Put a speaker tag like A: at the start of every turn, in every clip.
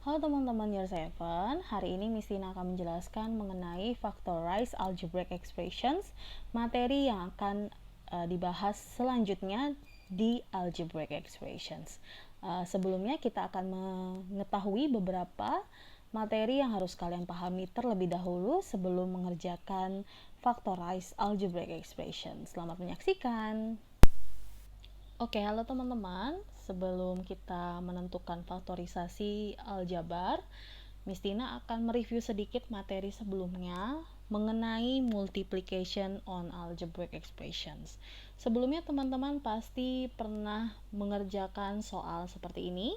A: Halo teman-teman Year 7, hari ini Miss Tina akan menjelaskan mengenai factorized algebraic expressions, materi yang akan dibahas selanjutnya di algebraic expressions. Sebelumnya kita akan mengetahui beberapa materi yang harus kalian pahami terlebih dahulu sebelum mengerjakan factorized algebraic expressions. Selamat menyaksikan. Oke, halo teman-teman. Sebelum kita menentukan faktorisasi aljabar, Miss Tina akan mereview sedikit materi sebelumnya mengenai multiplication on algebraic expressions. Sebelumnya teman-teman pasti pernah mengerjakan soal seperti ini.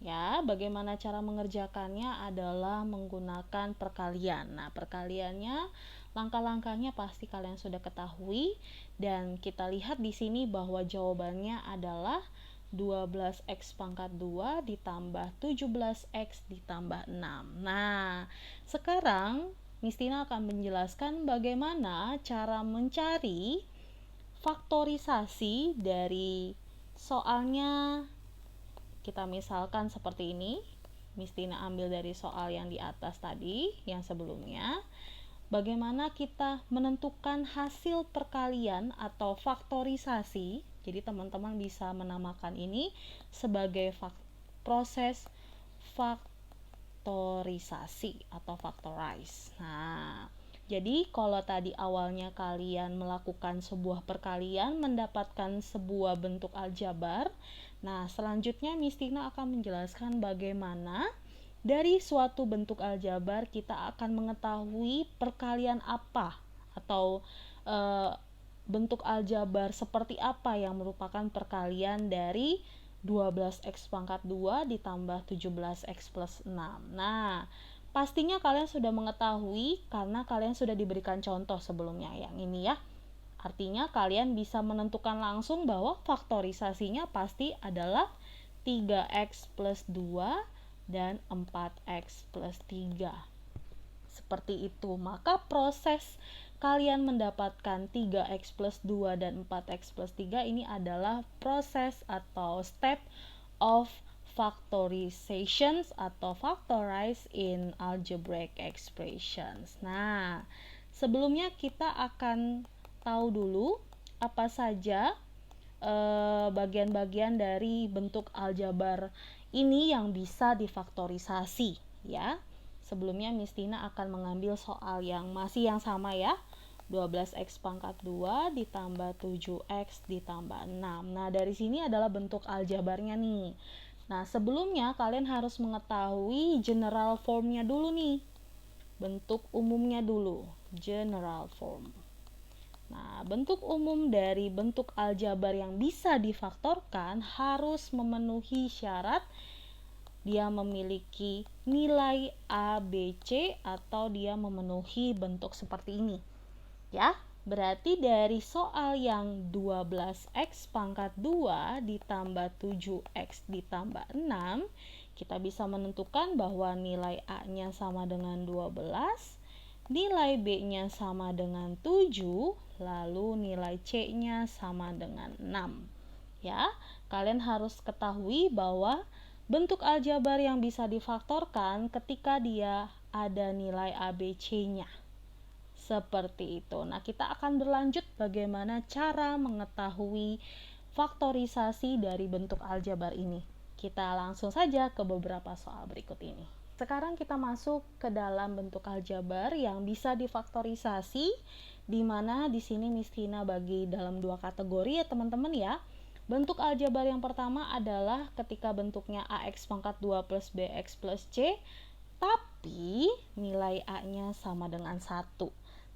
A: Ya, bagaimana cara mengerjakannya adalah menggunakan perkalian. Nah, perkaliannya langkah-langkahnya pasti kalian sudah ketahui dan kita lihat di sini bahwa jawabannya adalah 12x pangkat 2 ditambah 17x ditambah 6. Nah, sekarang Miss Tina akan menjelaskan bagaimana cara mencari faktorisasi dari soalnya. Kita misalkan seperti ini. Miss Tina ambil dari soal yang di atas tadi, yang sebelumnya. Bagaimana kita menentukan hasil perkalian atau faktorisasi. Jadi teman-teman bisa menamakan ini sebagai proses faktorisasi atau factorize. Nah, jadi kalau tadi awalnya kalian melakukan sebuah perkalian mendapatkan sebuah bentuk aljabar. Nah, selanjutnya Miss Tina akan menjelaskan bagaimana dari suatu bentuk aljabar kita akan mengetahui perkalian apa atau bentuk aljabar seperti apa yang merupakan perkalian dari 12x pangkat 2 ditambah 17x plus 6. Nah, pastinya kalian sudah mengetahui karena kalian sudah diberikan contoh sebelumnya yang ini ya. Artinya kalian bisa menentukan langsung bahwa faktorisasinya pasti adalah 3x plus 2 dan 4x plus 3. Seperti itu. Maka proses kalian mendapatkan 3x plus 2 dan 4x plus 3 ini adalah proses atau step of factorizations atau factorize in algebraic expressions. Nah, sebelumnya kita akan tahu dulu apa saja bagian-bagian dari bentuk aljabar ini yang bisa difaktorisasi ya. Sebelumnya Miss Tina akan mengambil soal yang masih yang sama ya. 12x pangkat 2 ditambah 7x ditambah 6. Nah, dari sini adalah bentuk aljabarnya nih. Nah, sebelumnya kalian harus mengetahui general formnya dulu nih. Bentuk umumnya dulu, general form. Nah, bentuk umum dari bentuk aljabar yang bisa difaktorkan harus memenuhi syarat dia memiliki nilai A, B, C atau dia memenuhi bentuk seperti ini. Ya, berarti dari soal yang 12x pangkat 2 ditambah 7x ditambah 6, kita bisa menentukan bahwa nilai A-nya sama dengan 12, nilai B-nya sama dengan 7, lalu nilai C-nya sama dengan 6. Ya, kalian harus ketahui bahwa bentuk aljabar yang bisa difaktorkan ketika dia ada nilai A, B, C-nya. Seperti itu. Nah, kita akan berlanjut bagaimana cara mengetahui faktorisasi dari bentuk aljabar ini. Kita langsung saja ke beberapa soal berikut ini. Sekarang kita masuk ke dalam bentuk aljabar yang bisa difaktorisasi, di mana di sini Miss Tina bagi dalam dua kategori ya teman-teman ya. Bentuk aljabar yang pertama adalah ketika bentuknya ax pangkat 2 plus bx plus c, tapi nilai a-nya sama dengan 1.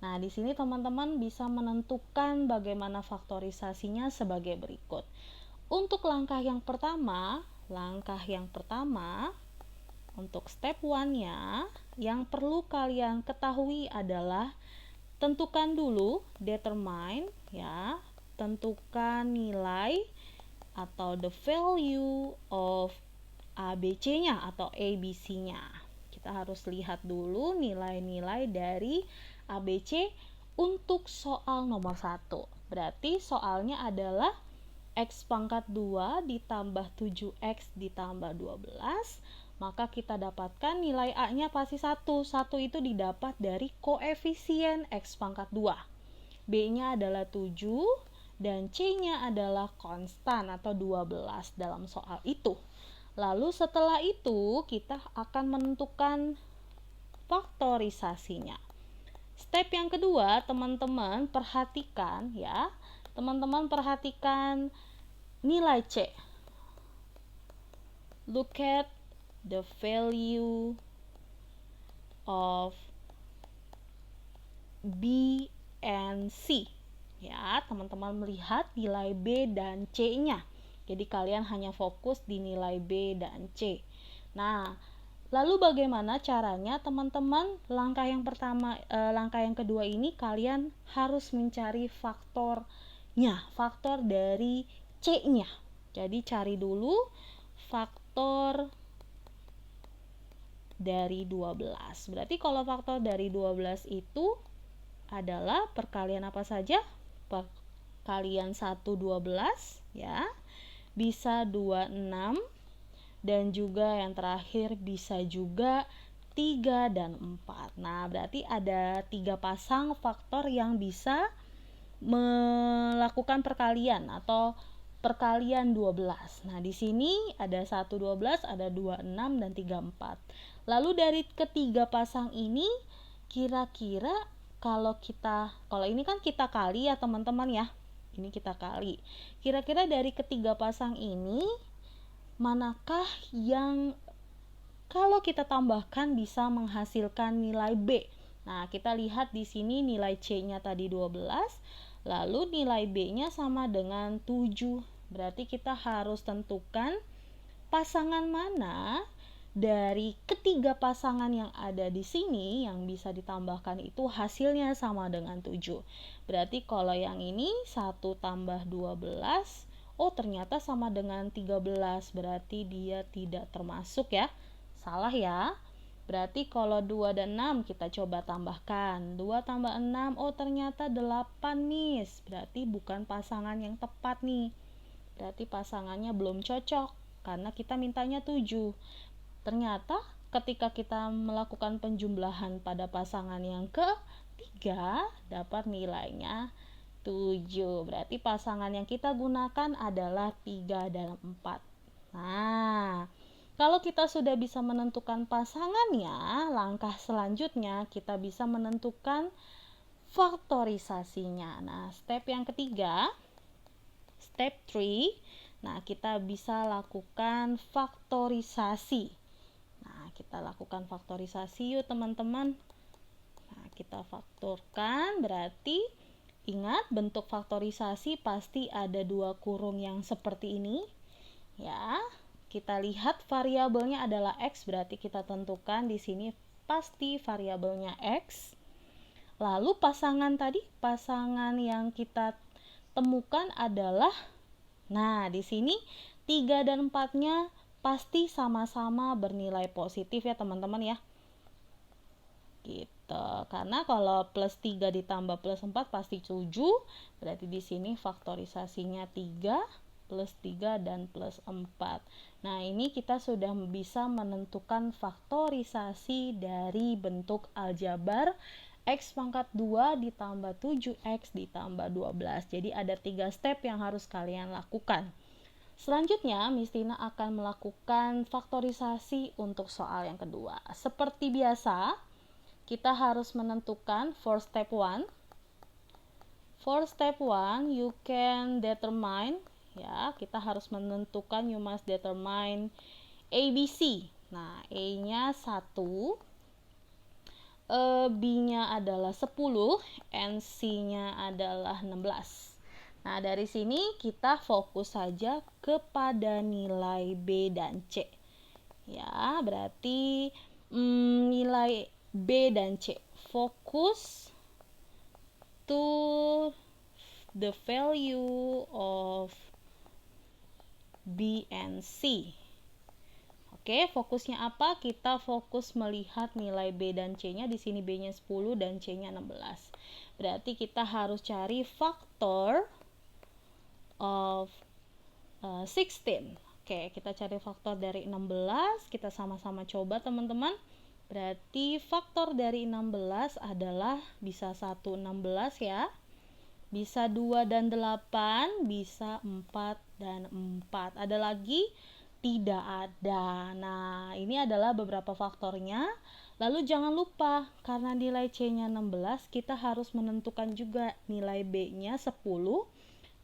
A: Nah, di sini teman-teman bisa menentukan bagaimana faktorisasinya sebagai berikut. Untuk langkah yang pertama, untuk step 1-nya, yang perlu kalian ketahui adalah tentukan dulu, determine ya, tentukan nilai atau the value of ABC-nya atau ABC-nya. Kita harus lihat dulu nilai-nilai dari ABC untuk soal nomor 1. Berarti soalnya adalah x pangkat 2 ditambah 7x ditambah 12 maka kita dapatkan nilai A-nya pasti 1. 1 itu didapat dari koefisien X pangkat 2. B-nya adalah 7 dan C-nya adalah konstan atau 12 dalam soal itu. Lalu setelah itu kita akan menentukan faktorisasinya. Step yang kedua, teman-teman perhatikan ya. Teman-teman perhatikan nilai C. Look at the value of B and C. Ya, teman-teman melihat nilai B dan C-nya. Jadi kalian hanya fokus di nilai B dan C. Nah, lalu bagaimana caranya teman-teman? Langkah yang kedua ini kalian harus mencari faktornya, faktor dari C-nya. Jadi cari dulu faktor dari 12. Berarti kalau faktor dari 12 itu adalah perkalian apa saja? Perkalian 1 12 ya. Bisa 26 dan juga yang terakhir bisa juga 3 dan 4. Nah, berarti ada 3 pasang faktor yang bisa melakukan perkalian atau perkalian 12. Nah, di sini ada 1 12, ada 2 6 dan 3 4. Lalu dari ketiga pasang ini kira-kira kalau ini kan kita kali ya teman-teman ya. Ini kita kali. Kira-kira dari ketiga pasang ini manakah yang kalau kita tambahkan bisa menghasilkan nilai B? Nah, kita lihat di sini nilai C-nya tadi 12, lalu nilai B-nya sama dengan 7. Berarti kita harus tentukan pasangan mana dari ketiga pasangan yang ada di sini yang bisa ditambahkan itu hasilnya sama dengan 7. Berarti kalau yang ini 1 tambah 12, oh ternyata sama dengan 13, berarti dia tidak termasuk ya. Salah ya. Berarti kalau 2 dan 6 kita coba tambahkan. 2 tambah 6, oh ternyata 8 Miss. Berarti bukan pasangan yang tepat nih. Berarti pasangannya belum cocok karena kita mintanya 7. Ternyata ketika kita melakukan penjumlahan pada pasangan yang ketiga dapat nilainya 7. Berarti pasangan yang kita gunakan adalah 3 dan 4. Nah, kalau kita sudah bisa menentukan pasangannya, langkah selanjutnya kita bisa menentukan faktorisasinya. Nah, step yang ketiga, step 3, nah kita bisa lakukan faktorisasi. Nah, kita lakukan faktorisasi yuk teman-teman. Nah, kita faktorkan, berarti ingat bentuk faktorisasi pasti ada 2 kurung yang seperti ini. Ya, kita lihat variabelnya adalah X, berarti kita tentukan di sini pasti variabelnya X. Lalu pasangan yang kita temukan adalah, nah di sini 3 dan 4-nya pasti sama-sama bernilai positif ya teman-teman ya. Gitu. Karena kalau plus 3 ditambah plus 4 pasti 7. Berarti di sini faktorisasinya 3 plus 3 dan plus 4. Nah, ini kita sudah bisa menentukan faktorisasi dari bentuk aljabar X pangkat 2 ditambah 7X ditambah 12. Jadi ada 3 step yang harus kalian lakukan. Selanjutnya, Miss Tina akan melakukan faktorisasi untuk soal yang kedua. Seperti biasa, kita harus menentukan for step 1. For step 1, you can determine, ya, kita harus menentukan, you must determine ABC. Nah, A-nya 1, B-nya adalah 10, and C-nya adalah 16. Nah, dari sini kita fokus saja kepada nilai B dan C. Ya, berarti nilai B dan C. Fokus to the value of B and C. Oke, fokusnya apa? Kita fokus melihat nilai B dan C-nya. Di sini B-nya 10 dan C-nya 16. Berarti kita harus cari faktor of 16. Oke, kita cari faktor dari 16. Kita sama-sama coba teman-teman. Berarti faktor dari 16 adalah bisa 1, 16 ya. Bisa 2 dan 8, bisa 4 dan 4. Ada lagi? Tidak ada. Nah, ini adalah beberapa faktornya. Lalu jangan lupa, karena nilai C-nya 16, kita harus menentukan juga nilai B-nya 10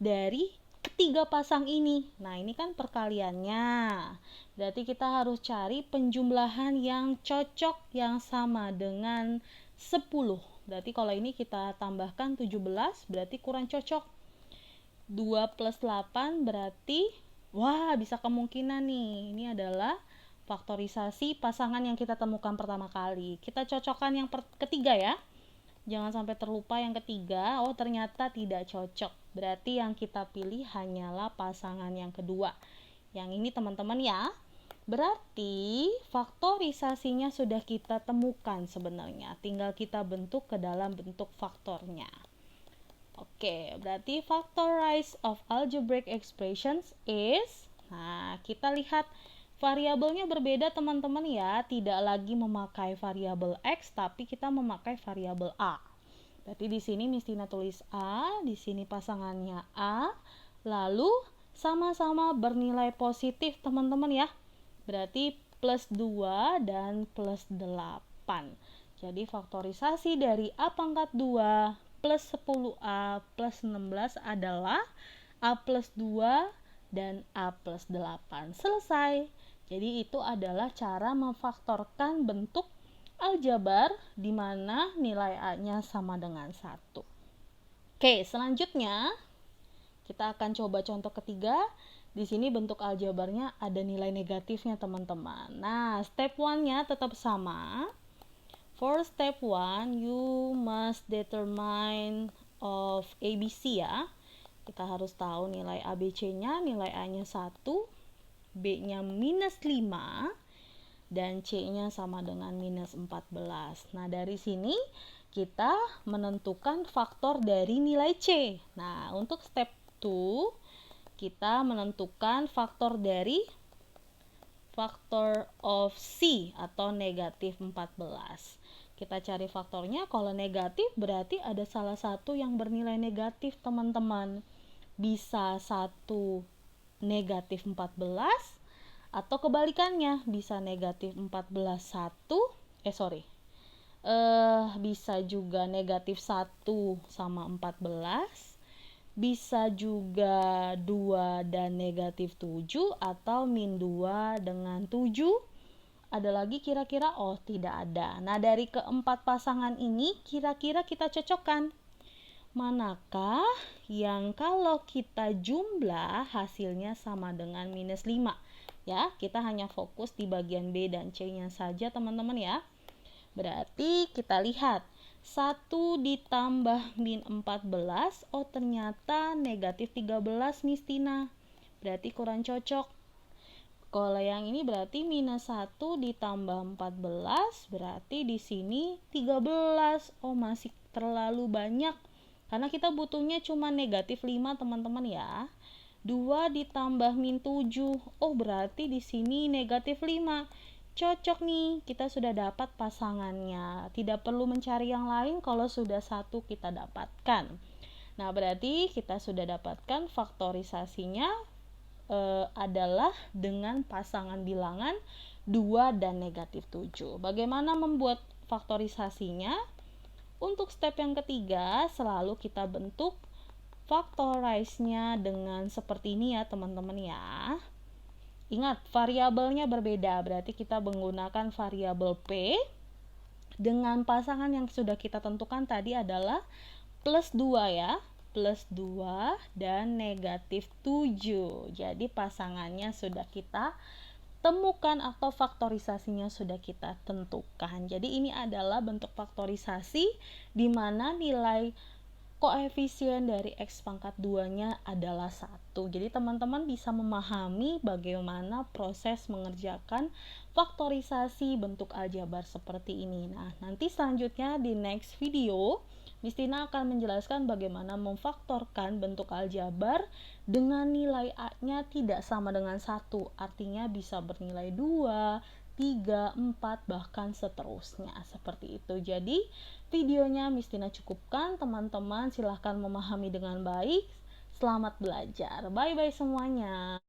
A: dari ketiga pasang ini. Nah, ini kan perkaliannya. Berarti kita harus cari penjumlahan yang cocok yang sama dengan 10. Berarti kalau ini kita tambahkan 17, berarti kurang cocok. 2 plus 8 berarti, wah, bisa kemungkinan nih. Ini adalah faktorisasi pasangan yang kita temukan pertama kali. Kita cocokkan yang ketiga ya. Jangan sampai terlupa yang ketiga. Oh, ternyata tidak cocok. Berarti yang kita pilih hanyalah pasangan yang kedua. Yang ini teman-teman ya. Berarti faktorisasinya sudah kita temukan sebenarnya. Tinggal kita bentuk ke dalam bentuk faktornya. Oke, berarti factorize of algebraic expressions is, nah, kita lihat variabelnya berbeda teman-teman ya, tidak lagi memakai variabel X tapi kita memakai variabel A. Berarti di sini Miss Tina tulis A, di sini pasangannya A, lalu sama-sama bernilai positif teman-teman ya. Berarti plus 2 dan plus 8. Jadi faktorisasi dari A pangkat 2 plus 10A plus 16 adalah A plus 2 dan A plus 8. Selesai. Jadi itu adalah cara memfaktorkan bentuk aljabar di mana nilai A-nya sama dengan 1. Oke, selanjutnya kita akan coba contoh ketiga. Di sini bentuk aljabarnya ada nilai negatifnya teman-teman. Nah, step 1-nya tetap sama. For step 1, you must determine of ABC ya. Kita harus tahu nilai ABC-nya, nilai A-nya 1, B-nya minus 5, dan C-nya sama dengan minus 14. Nah, dari sini kita menentukan faktor dari nilai C. Nah, untuk step 2, kita menentukan faktor dari faktor of C atau negatif 14. Kita cari faktornya, kalau negatif berarti ada salah satu yang bernilai negatif teman-teman. Bisa 1 negatif 14 atau kebalikannya, bisa negatif 14 bisa juga negatif 1 sama 14. Bisa juga 2 dan negatif 7 atau min 2 dengan 7. Ada lagi kira-kira? Oh, tidak ada. Nah, dari keempat pasangan ini kira-kira kita cocokkan. Manakah yang kalau kita jumlah hasilnya sama dengan minus 5? Ya, kita hanya fokus di bagian B dan C-nya saja teman-teman ya. Berarti kita lihat 1 ditambah min 14, oh ternyata negatif 13 Miss Tina. Berarti kurang cocok. Kalau yang ini berarti minus 1 ditambah 14, berarti di sini 13. Oh, masih terlalu banyak. Karena kita butuhnya cuma negatif 5 teman-teman ya. 2 ditambah min 7. Oh, berarti di sini negatif 5. Cocok nih, kita sudah dapat pasangannya. Tidak perlu mencari yang lain kalau sudah satu kita dapatkan. Nah, berarti kita sudah dapatkan faktorisasinya adalah dengan pasangan bilangan 2 dan negatif 7. Bagaimana membuat faktorisasinya? Untuk step yang ketiga, selalu kita bentuk factorize-nya dengan seperti ini ya teman-teman ya. Ingat, variabelnya berbeda, berarti kita menggunakan variabel P dengan pasangan yang sudah kita tentukan tadi adalah plus 2 ya. Plus 2 dan negatif 7. Jadi pasangannya sudah kita temukan atau faktorisasinya sudah kita tentukan. Jadi ini adalah bentuk faktorisasi di mana nilai koefisien dari X pangkat 2-nya adalah 1. Jadi teman-teman bisa memahami bagaimana proses mengerjakan faktorisasi bentuk aljabar seperti ini. Nah, nanti selanjutnya di next video Miss Tina akan menjelaskan bagaimana memfaktorkan bentuk aljabar dengan nilai A-nya tidak sama dengan 1. Artinya bisa bernilai 2, 3, 4, bahkan seterusnya. Seperti itu. Jadi, videonya Miss Tina cukupkan. Teman-teman silahkan memahami dengan baik. Selamat belajar. Bye-bye semuanya.